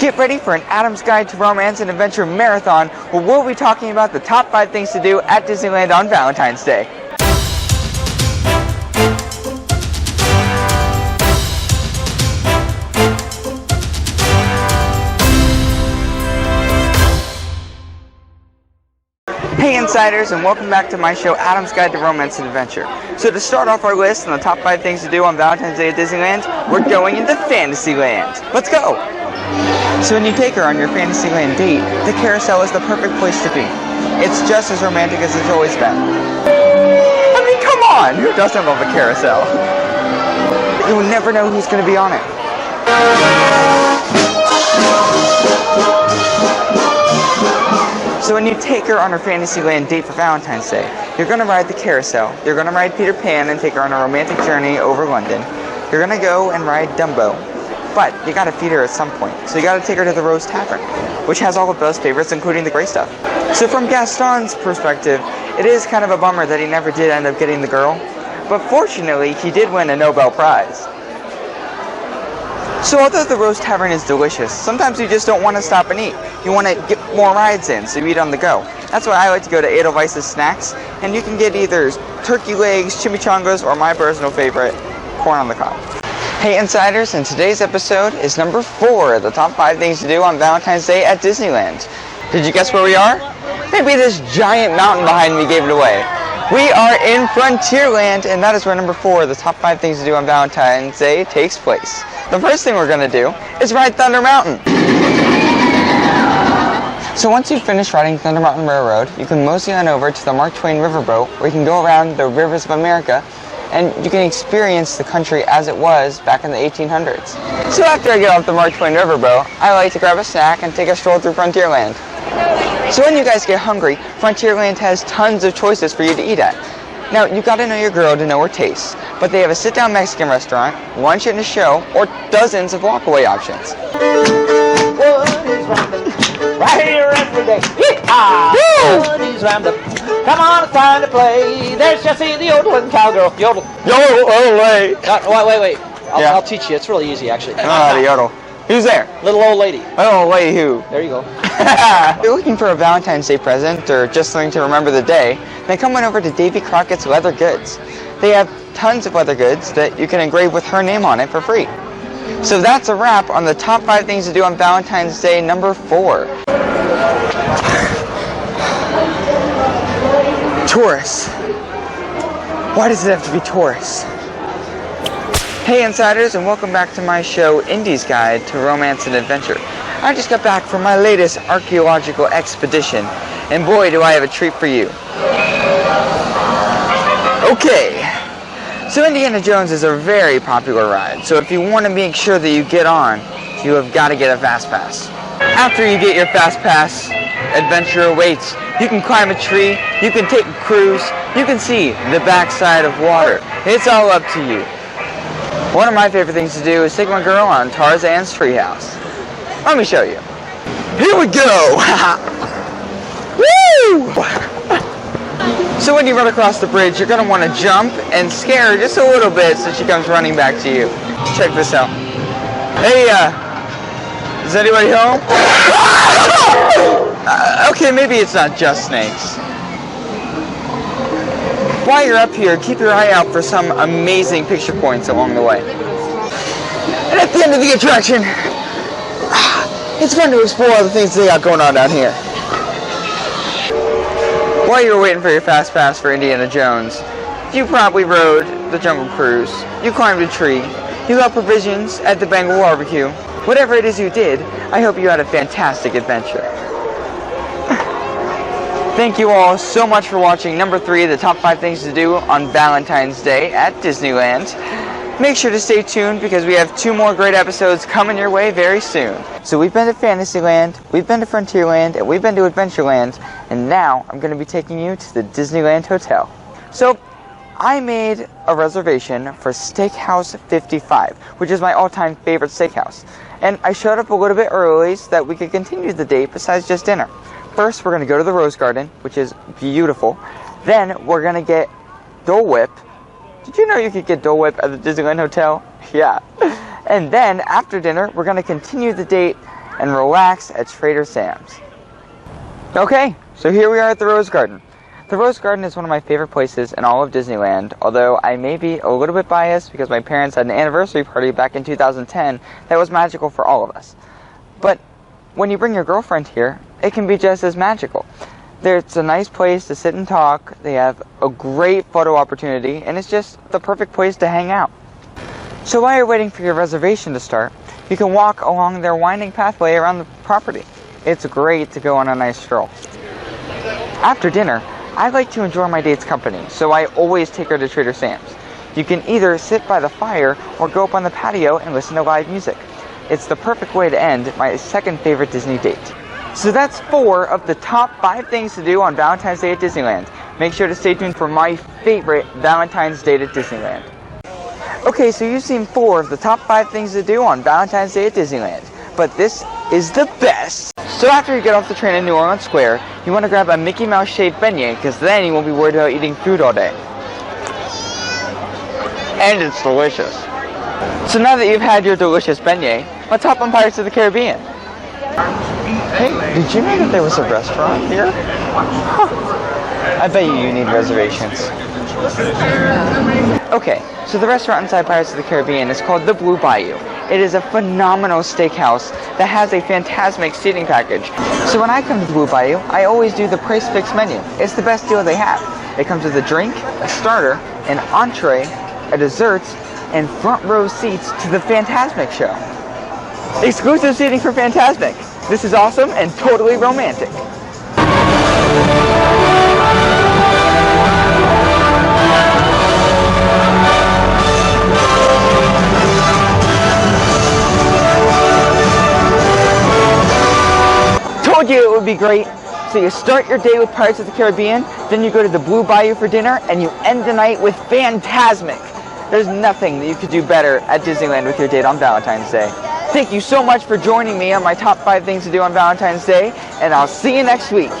Get ready for an Adam's Guide to Romance and Adventure marathon where we'll be talking about the top 5 things to do at Disneyland on Valentine's Day. Hey Insiders, and welcome back to my show, Adam's Guide to Romance and Adventure. So to start off our list on the top 5 things to do on Valentine's Day at Disneyland, we're going into Fantasyland. Let's go! So when you take her on your Fantasyland date, the carousel is the perfect place to be. It's just as romantic as it's always been. I mean, come on! Who doesn't love a carousel? You'll never know who's going to be on it. So when you take her on her Fantasyland date for Valentine's Day, you're going to ride the carousel, you're going to ride Peter Pan and take her on a romantic journey over London. You're going to go and ride Dumbo. But you got to feed her at some point, so you got to take her to the Rose Tavern, which has all of Belle's favorites, including the gray stuff. So from Gaston's perspective, it is kind of a bummer that he never did end up getting the girl, but fortunately, he did win a Nobel Prize. So although the Rose Tavern is delicious, sometimes you just don't want to stop and eat. You want to get more rides in, so you eat on the go. That's why I like to go to Edelweiss's Snacks, and you can get either turkey legs, chimichangas, or my personal favorite, corn on the cob. Hey Insiders, and today's episode is number 4, the top 5 things to do on Valentine's Day at Disneyland. Did you guess where we are? Maybe this giant mountain behind me gave it away. We are in Frontierland, and that is where number 4, the top 5 things to do on Valentine's Day, takes place. The first thing we're going to do is ride Thunder Mountain. So once you've finished riding Thunder Mountain Railroad, you can mosey on over to the Mark Twain Riverboat, where you can go around the rivers of America, and you can experience the country as it was back in the 1800s. So after I get off the Mark Twain Riverboat, I like to grab a snack and take a stroll through Frontierland. So when you guys get hungry, Frontierland has tons of choices for you to eat at. Now, you've got to know your girl to know her tastes, but they have a sit-down Mexican restaurant, lunch and a show, or dozens of walk-away options. Right here every day. Come on, it's time to play. There's Jessie, the yodeling cowgirl. Yodel. Yodel. Wait. I'll teach you. It's really easy, actually. Ah, the yodel. Who's there? Little old lady. Little old lady who? There you go. If you're looking for a Valentine's Day present or just something to remember the day, then come on over to Davy Crockett's Leather Goods. They have tons of leather goods that you can engrave with her name on it for free. So that's a wrap on the top 5 things to do on Valentine's Day number 4. Tourists. Why does it have to be tourists? Hey Insiders, and welcome back to my show, Indy's Guide to Romance and Adventure. I just got back from my latest archaeological expedition, and boy do I have a treat for you. Okay, so Indiana Jones is a very popular ride, so if you want to make sure that you get on, you have got to get a fastpass. After you get your fastpass, adventure awaits. You can climb a tree, you can take a cruise, you can see the backside of water. It's all up to you. One of my favorite things to do is take my girl on Tarzan's treehouse. Let me show you. Here we go! Woo! So when you run across the bridge, you're going to want to jump and scare her just a little bit so she comes running back to you. Check this out. Hey, is anybody home? Okay, maybe it's not just snakes. While you're up here, keep your eye out for some amazing picture points along the way. And at the end of the attraction, it's fun to explore all the things they got going on down here. While you were waiting for your fast pass for Indiana Jones, you probably rode the Jungle Cruise, you climbed a tree, you got provisions at the Bengal barbecue. Whatever it is you did, I hope you had a fantastic adventure. Thank you all so much for watching number 3, the top 5 things to do on Valentine's Day at Disneyland. Make sure to stay tuned because we have 2 more great episodes coming your way very soon. So we've been to Fantasyland, we've been to Frontierland, and we've been to Adventureland, and now I'm going to be taking you to the Disneyland Hotel. So I made a reservation for Steakhouse 55, which is my all-time favorite steakhouse. And I showed up a little bit early so that we could continue the date besides just dinner. First, we're going to go to the Rose Garden, which is beautiful. Then, we're going to get Dole Whip. Did you know you could get Dole Whip at the Disneyland Hotel? Yeah. And then, after dinner, we're going to continue the date and relax at Trader Sam's. Okay, so here we are at the Rose Garden. The Rose Garden is one of my favorite places in all of Disneyland, although I may be a little bit biased because my parents had an anniversary party back in 2010 that was magical for all of us. But when you bring your girlfriend here, it can be just as magical. It's a nice place to sit and talk, they have a great photo opportunity, and it's just the perfect place to hang out. So while you're waiting for your reservation to start, you can walk along their winding pathway around the property. It's great to go on a nice stroll. After dinner, I like to enjoy my date's company, so I always take her to Trader Sam's. You can either sit by the fire or go up on the patio and listen to live music. It's the perfect way to end my second favorite Disney date. So that's 4 of the top 5 things to do on Valentine's Day at Disneyland. Make sure to stay tuned for my favorite Valentine's Date at Disneyland. Okay, so you've seen 4 of the top 5 things to do on Valentine's Day at Disneyland, but this is the best. So after you get off the train in New Orleans Square, you want to grab a Mickey Mouse shaped beignet, because then you won't be worried about eating food all day. And it's delicious. So now that you've had your delicious beignet, let's hop on Pirates of the Caribbean. Hey, did you know that there was a restaurant here? Huh. I bet you need reservations. Okay, so the restaurant inside Pirates of the Caribbean is called the Blue Bayou. It is a phenomenal steakhouse that has a fantastic seating package. So when I come to the Blue Bayou, I always do the price fix menu. It's the best deal they have. It comes with a drink, a starter, an entree, a dessert, and front row seats to the Fantasmic show. Exclusive seating for Fantasmic. This is awesome and totally romantic. Told you it would be great. So you start your day with Pirates of the Caribbean, then you go to the Blue Bayou for dinner, and you end the night with Fantasmic. There's nothing that you could do better at Disneyland with your date on Valentine's Day. Thank you so much for joining me on my top 5 things to do on Valentine's Day, and I'll see you next week.